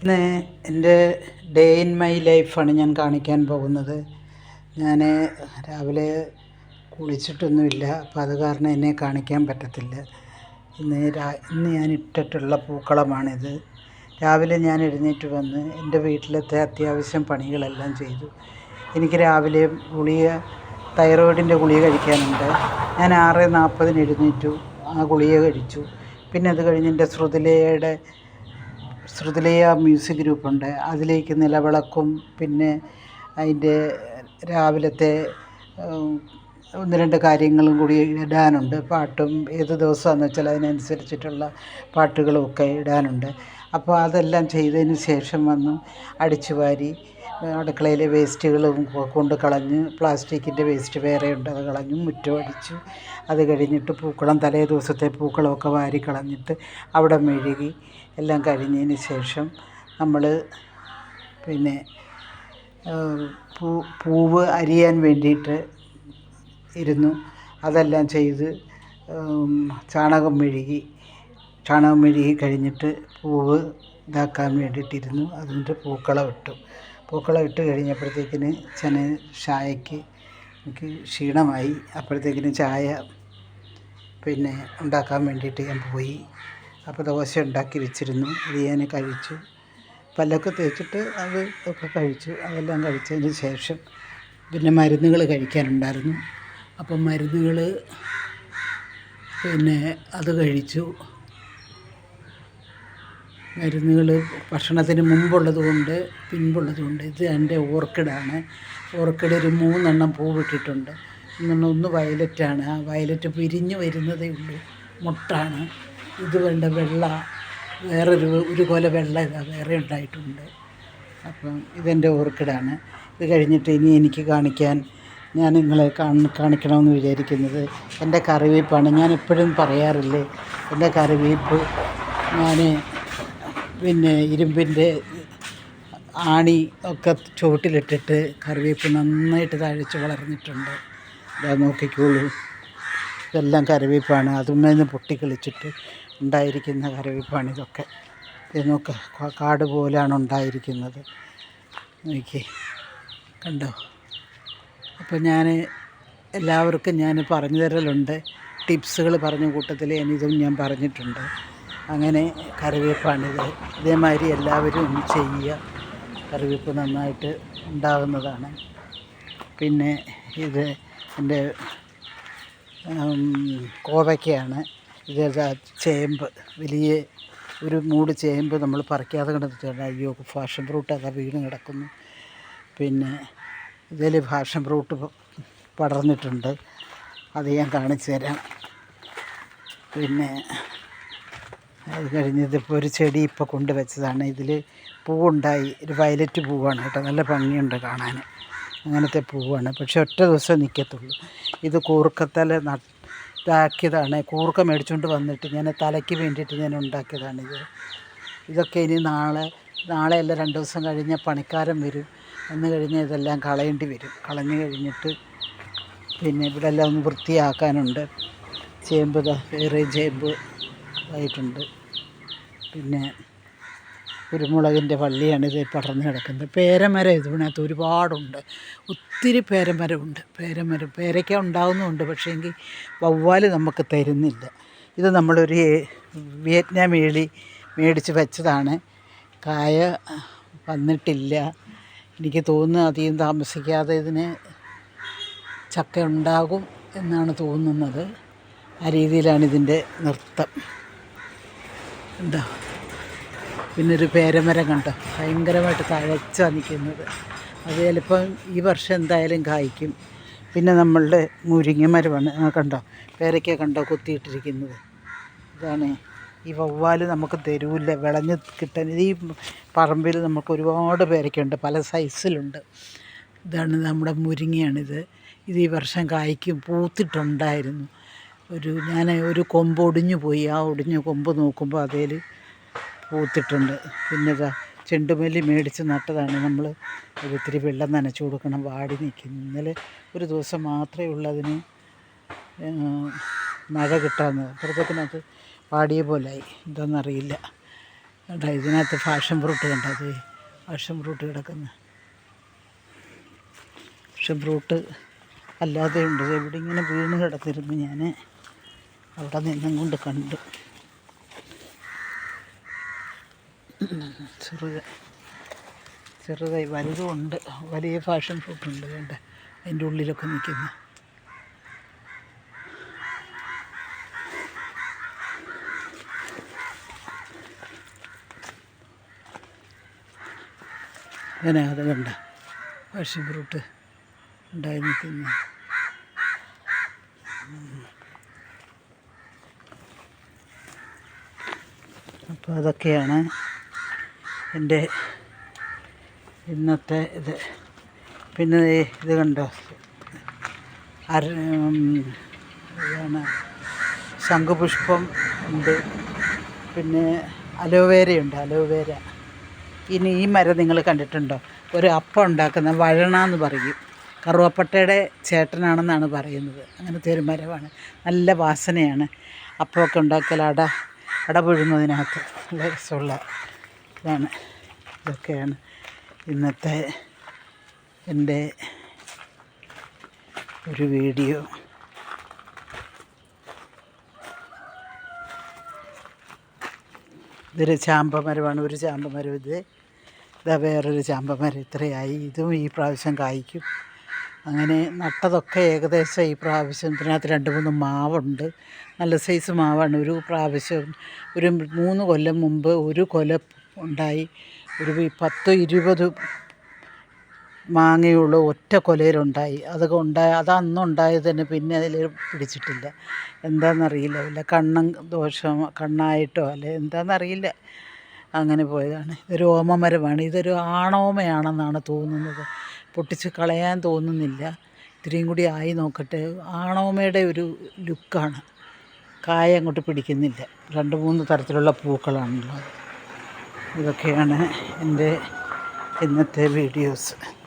ഇന്ന് എൻ്റെ day in my ലൈഫാണ് ഞാൻ കാണിക്കാൻ പോകുന്നത്. ഞാൻ രാവിലെ കുളിച്ചിട്ടൊന്നുമില്ല, അപ്പോൾ അത് കാരണം എന്നെ കാണിക്കാൻ പറ്റത്തില്ല. ഇന്ന് ഞാൻ ഇട്ടിട്ടുള്ള പൂക്കളമാണിത്. രാവിലെ ഞാൻ എഴുന്നേറ്റ് വന്ന് എൻ്റെ വീട്ടിലത്തെ അത്യാവശ്യം പണികളെല്ലാം ചെയ്തു. എനിക്ക് രാവിലെ തൈറോയിഡിൻ്റെ ഗുളിക കഴിക്കാനുണ്ട്. ഞാൻ 6:40 എഴുന്നേറ്റു, ആ ഗുളിക കഴിച്ചു. പിന്നെ അത് കഴിഞ്ഞ് എൻ്റെ ശ്രുതിലയ മ്യൂസിക് ഗ്രൂപ്പുണ്ട്, അതിലേക്ക് നിലവിളക്കും പിന്നെ അതിൻ്റെ രാവിലത്തെ ഒന്ന് രണ്ട് കാര്യങ്ങളും കൂടി ഇടാനുണ്ട്. പാട്ടും ഏത് ദിവസമാണെന്ന് വെച്ചാൽ അതിനനുസരിച്ചിട്ടുള്ള പാട്ടുകളുമൊക്കെ ഇടാനുണ്ട്. അപ്പോൾ അതെല്ലാം ചെയ്തതിന് ശേഷം വന്നു അടിച്ചു വാരി അടുക്കളയിലെ വേസ്റ്റുകളും കൊണ്ട് കളഞ്ഞ്, പ്ലാസ്റ്റിക്കിൻ്റെ വേസ്റ്റ് വേറെ ഉണ്ട്, അത് കളഞ്ഞു, മുറ്റം അടിച്ചു. അത് കഴിഞ്ഞിട്ട് തലേ ദിവസത്തെ പൂക്കളമൊക്കെ വാരി കളഞ്ഞിട്ട് അവിടെ മെഴുകി എല്ലാം കഴിഞ്ഞതിന് ശേഷം നമ്മൾ പിന്നെ പൂവ് അരിയാൻ വേണ്ടിയിട്ട് ഇരുന്നു. അതെല്ലാം ചെയ്ത് ചാണകം മെഴുകി കഴിഞ്ഞിട്ട് പൂവ് ഇതാക്കാൻ വേണ്ടിയിട്ടിരുന്നു. അതിൻ്റെ പൂക്കളം ഇട്ട് കഴിഞ്ഞപ്പോഴത്തേക്കിന് ചായക്ക് എനിക്ക് ക്ഷീണമായി. അപ്പോഴത്തേക്കിന് ചായ പിന്നെ ഉണ്ടാക്കാൻ വേണ്ടിയിട്ട് ഞാൻ പോയി. അപ്പോൾ ദോശ ഉണ്ടാക്കി വെച്ചിരുന്നു, അത് ഞാൻ കഴിച്ചു. പല്ലൊക്കെ തേച്ചിട്ട് അത് ഒക്കെ കഴിച്ചു. അതെല്ലാം കഴിച്ചതിന് ശേഷം പിന്നെ മരുന്നുകൾ കഴിക്കാനുണ്ടായിരുന്നു. അപ്പം മരുന്നുകൾ പിന്നെ അത് കഴിച്ചു. മരുന്നുകൾ ഭക്ഷണത്തിന് മുമ്പുള്ളതുകൊണ്ട് പിൻപുള്ളതുകൊണ്ട്. ഇത് എൻ്റെ ഓർക്കിഡാണ്. ഓർക്കിഡ് ഒരു 3 എണ്ണം പൂവിട്ടിട്ടുണ്ട്. ഒന്ന് വയലറ്റാണ്. ആ വയലറ്റ് പിരിഞ്ഞ് വരുന്നതേ ഉള്ളൂ, മൊട്ടാണ്. ഇത് വെള്ള ഒരു കൊല വെള്ള വേറെ ഉണ്ടായിട്ടുണ്ട്. അപ്പം ഇതെൻ്റെ ഓർക്കിഡാണ്. ഇത് കഴിഞ്ഞിട്ട് ഇനി എനിക്ക് ഞാൻ നിങ്ങളെ കാണിക്കണമെന്ന് വിചാരിക്കുന്നത് എൻ്റെ കറിവേപ്പാണ്. ഞാൻ എപ്പോഴും പറയാറില്ലേ, എൻ്റെ കറിവേപ്പ് ഞാൻ പിന്നെ ഇരുമ്പിൻ്റെ ആണി ഒക്കെ ചുവട്ടിലിട്ടിട്ട് കറിവേപ്പ് നന്നായിട്ട് തഴച്ച് വളർന്നിട്ടുണ്ട്. ഇതാ നോക്കിക്കോളൂ, ഇതെല്ലാം കറിവേപ്പാണ്. അതുമേന്ന് പൊട്ടിക്കളിച്ചിട്ട് ഉണ്ടായിരിക്കുന്ന കറിവേപ്പാണ് ഇതൊക്കെ. ഇത് നോക്ക്, കാട് പോലാണ് ഉണ്ടായിരിക്കുന്നത്. നോക്കി കണ്ടോ. അപ്പോൾ ഞാൻ എല്ലാവർക്കും ഞാൻ പറഞ്ഞു തരലുണ്ട്, ടിപ്സുകൾ പറഞ്ഞ കൂട്ടത്തിൽ ഇതും ഞാൻ പറഞ്ഞിട്ടുണ്ട്. അങ്ങനെ കറിവേപ്പാണിത്. ഇതേമാതിരി എല്ലാവരും ഒന്ന് ചെയ്യുക, കറിവേപ്പ് നന്നായിട്ട് ഉണ്ടാകുന്നതാണ്. പിന്നെ ഇത് എൻ്റെ കോവയ്ക്കയാണ്. ഇത് ചേമ്പ്, വലിയ ഒരു മൂട് ചേമ്പ് നമ്മൾ പറിക്കാതെ കിടന്നിട്ടുണ്ട്. അയ്യോ, ഫാഷൻ ഫ്രൂട്ട് അതാ വീണ് കിടക്കുന്നു. പിന്നെ ഇതിൽ ഫാഷൻ ഫ്രൂട്ട് പടർന്നിട്ടുണ്ട്, അത് ഞാൻ കാണിച്ചു തരാം. പിന്നെ അത് കഴിഞ്ഞതിപ്പോൾ ഒരു ചെടി ഇപ്പോൾ കൊണ്ടുവച്ചതാണ്. ഇതിൽ പൂവുണ്ടായി, ഒരു വയലറ്റ് പൂവാണ് കേട്ടോ, നല്ല ഭംഗിയുണ്ട് കാണാൻ. അങ്ങനത്തെ പൂവാണ്, പക്ഷെ ഒറ്റ ദിവസം നിൽക്കത്തുള്ളൂ. ഇത് കൂർക്കത്തല ഇതാക്കിയതാണ്. കൂർക്ക മേടിച്ചുകൊണ്ട് വന്നിട്ട് ഞാൻ തലയ്ക്ക് വേണ്ടിയിട്ട് ഞാൻ ഉണ്ടാക്കിയതാണിത്. ഇതൊക്കെ ഇനി നാളെയല്ല 2 ദിവസം കഴിഞ്ഞ് പണിക്കാരൻ വരും. വന്നു കഴിഞ്ഞാൽ ഇതെല്ലാം കളയേണ്ടി വരും. കളഞ്ഞു കഴിഞ്ഞിട്ട് പിന്നെ ഇവിടെ എല്ലാം ഒന്ന് വൃത്തിയാക്കാനുണ്ട്. ചേമ്പ് വേറെ ചേമ്പ് ആയിട്ടുണ്ട്. പിന്നെ കുരുമുളകിൻ്റെ വള്ളിയാണിത് പടർന്ന് കിടക്കുന്നത്. പേരമരം ഇതിനകത്ത് ഒരുപാടുണ്ട്, ഒത്തിരി പേരമരമുണ്ട്. പേരയ്ക്ക ഉണ്ടാകുന്നുമുണ്ട്, പക്ഷേ എങ്കിൽ വവ്വാൽ നമുക്ക് തരുന്നില്ല. ഇത് നമ്മളൊരു വിയറ്റ്നാം മേടിച്ച് വെച്ചതാണ്. കായ വന്നിട്ടില്ല. എനിക്ക് തോന്നുന്നു അധികം താമസിക്കാതെ ഇതിന് ചക്ക ഉണ്ടാകും എന്നാണ് തോന്നുന്നത്. ആ രീതിയിലാണ് ഇതിൻ്റെ നൃത്തം. എന്താ പിന്നെ ഒരു പേരമരം കണ്ടോ, ഭയങ്കരമായിട്ട് തഴച്ചാണ് നിൽക്കുന്നത്. അത് ചിലപ്പം ഈ വർഷം എന്തായാലും കായ്ക്കും. പിന്നെ നമ്മളുടെ മുരിങ്ങമരമാണ്, കണ്ടോ, പേരയ്ക്ക കണ്ടോ കുത്തിയിട്ടിരിക്കുന്നത്. ഇതാണ്. ഈ വവ്വാൽ നമുക്ക് തരൂല്ല, വിളഞ്ഞ് കിട്ടാൻ. ഈ പറമ്പിൽ നമുക്ക് ഒരുപാട് പേരയ്ക്കുണ്ട്, പല സൈസിലുണ്ട്. ഇതാണ് നമ്മുടെ മുരിങ്ങയാണിത്. ഇത് ഈ വർഷം കായ്ക്കും. പൂത്തിട്ടുണ്ടായിരുന്നു. ഞാൻ ഒരു കൊമ്പ് ഒടിഞ്ഞു പോയി. ആ ഒടിഞ്ഞ കൊമ്പ് നോക്കുമ്പോൾ അതിൽ പൂത്തിട്ടുണ്ട്. പിന്നെ ചെണ്ടുമല്ലി മേടിച്ച് നട്ടതാണ് നമ്മൾ. ഒത്തിരി വെള്ളം നനച്ചു കൊടുക്കണം, വാടി നിൽക്കുന്നു. ഇന്നലെ ഒരു ദിവസം മാത്രമേ ഉള്ളൂ അതിന് മഴ കിട്ടാമെന്ന്. അപ്പോഴത്തേക്കിനകത്ത് പാടിയ പോലായി, എന്താണെന്നറിയില്ല. കണ്ടോ ഇതിനകത്ത് ഫാഷൻ ഫ്രൂട്ട് കണ്ടോ, അത് ഫാഷൻ ഫ്രൂട്ട് കിടക്കുന്ന ഫാഷൻ ഫ്രൂട്ട് അല്ലാതെ ഉണ്ട്. ഇവിടെ ഇങ്ങനെ വീണ് കിടന്നിരുന്നു, ഞാൻ അവിടെ നിന്നും കൊണ്ട് കണ്ടു. ചെറുതായി വലുതും ഉണ്ട്, വലിയ ഫാഷൻ ഫ്രൂട്ട് ഉണ്ട്. വേണ്ട അതിൻ്റെ ഉള്ളിലൊക്കെ നിൽക്കുന്നു. അങ്ങനെ അത് കണ്ട ഫാഷൻ ഫ്രൂട്ട് ഉണ്ടായി നിൽക്കുന്നു. അപ്പോൾ അതൊക്കെയാണ് എൻ്റെ ഇന്നത്തെ ഇത്. പിന്നെ ഇത് കണ്ടോ, ഇതാണ് ശംഖുപുഷ്പം ഉണ്ട്, പിന്നെ അലോവേരയുണ്ട്, അലോവേര. ഇനി ഈ മരം നിങ്ങൾ കണ്ടിട്ടുണ്ടോ, ഒരു അപ്പം ഉണ്ടാക്കുന്ന വഴണ എന്ന് പറയും, കറുവപ്പട്ടയുടെ ചേട്ടനാണെന്നാണ് പറയുന്നത്. അങ്ങനത്തെ ഒരു മരമാണ്, നല്ല വാസനയാണ്. അപ്പമൊക്കെ ഉണ്ടാക്കിയാൽ അട പുഴുങ്ങുന്നതിനകത്ത് നല്ല രസമുള്ള ഇതാണ്. ഇതൊക്കെയാണ് ഇന്നത്തെ എൻ്റെ ഒരു വീഡിയോ. ഇതൊരു ചാമ്പമരമാണ്, ഒരു ചാമ്പമരം. ഇതാ വേറൊരു ചാമ്പമരം. ഇത്രയായി. ഇതും ഈ പ്രാവശ്യം കായ്ക്കും. അങ്ങനെ നട്ടതൊക്കെ ഏകദേശം ഈ പ്രാവശ്യം. ഇതിനകത്ത് 2-3 മാവുണ്ട്, നല്ല സൈസ് മാവാണ്. ഒരു പ്രാവശ്യം ഒരു 3 കൊല്ലം മുമ്പ് ഒരു കൊല ഉണ്ടായി, ഒരു 10-20 മാങ്ങയുള്ളൂ ഒറ്റ കൊലയിലുണ്ടായി. അതൊക്കെ അതന്നുണ്ടായത് തന്നെ, പിന്നെ അതിൽ പിടിച്ചിട്ടില്ല. എന്താണെന്നറിയില്ല, വല്ല ദോഷം കണ്ണായിട്ടോ അല്ലെ എന്താണെന്നറിയില്ല, അങ്ങനെ പോയതാണ്. ഇതൊരു ഓമമരമാണ്. ഇതൊരു ആണോമയാണെന്നാണ് തോന്നുന്നത്, പൊട്ടിച്ച് കളയാൻ തോന്നുന്നില്ല. ഇത്രയും കൂടി ആയി നോക്കട്ടെ. ആണോമയുടെ ഒരു ലുക്കാണ്, കായ അങ്ങോട്ട് പിടിക്കുന്നില്ല. 2-3 തരത്തിലുള്ള പൂക്കളാണല്ലോ. ഇതൊക്കെയാണ് എൻ്റെ ഇന്നത്തെ വീഡിയോസ്.